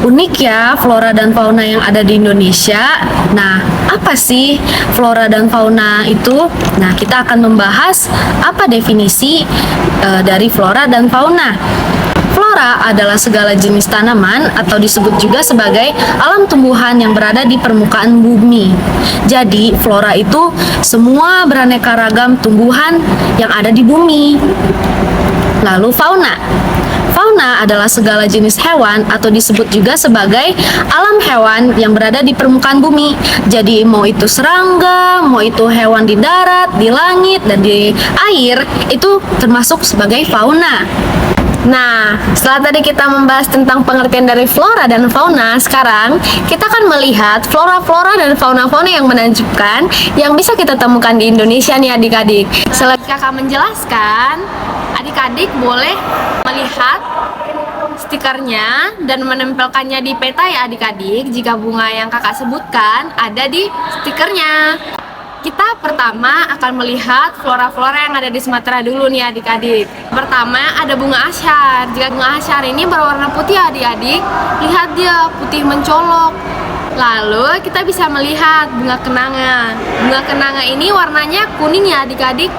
Unik ya flora dan fauna yang ada di Indonesia. Nah, apa sih flora dan fauna itu? Nah, kita akan membahas apa definisi dari flora dan fauna. Flora adalah segala jenis tanaman atau disebut juga sebagai alam tumbuhan yang berada di permukaan bumi. Jadi, flora itu semua beraneka ragam tumbuhan yang ada di bumi. Lalu fauna. Fauna adalah segala jenis hewan atau disebut juga sebagai alam hewan yang berada di permukaan bumi. Jadi mau itu serangga, mau itu hewan di darat, di langit, dan di air, itu termasuk sebagai fauna. Nah, setelah tadi kita membahas tentang pengertian dari flora dan fauna, sekarang kita akan melihat flora-flora dan fauna-fauna yang menakjubkan yang bisa kita temukan di Indonesia nih adik-adik. Selain kakak menjelaskan, adik-adik boleh melihat stikernya dan menempelkannya di peta ya adik-adik jika bunga yang kakak sebutkan ada di stikernya. Kita pertama akan melihat flora-flora yang ada di Sumatera dulu nih adik-adik. Pertama ada bunga asyar. Jika bunga asyar ini berwarna putih adik-adik, lihat dia putih mencolok. Lalu kita bisa melihat bunga kenanga. Bunga kenanga ini warnanya kuning ya adik-adik,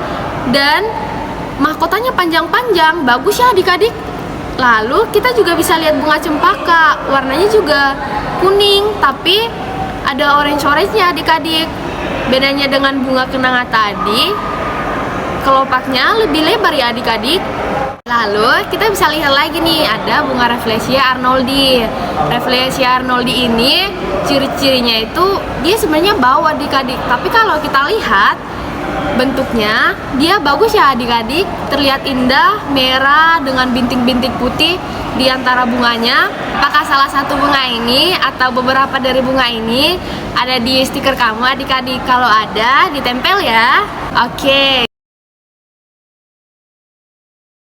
dan mahkotanya panjang-panjang, bagus ya adik-adik. Lalu kita juga bisa lihat bunga cempaka, warnanya juga kuning tapi ada orange-orange-nya adik-adik. Bedanya dengan bunga kenanga tadi, kelopaknya lebih lebar ya adik-adik. Lalu kita bisa lihat lagi nih, ada bunga Rafflesia arnoldi. Rafflesia arnoldi ini ciri-cirinya itu dia sebenarnya bau adik-adik, tapi kalau kita lihat bentuknya dia bagus ya adik-adik, terlihat indah, merah dengan bintik-bintik putih di antara bunganya. Apakah salah satu bunga ini atau beberapa dari bunga ini ada di stiker kamu adik-adik? Kalau ada, ditempel ya. Oke.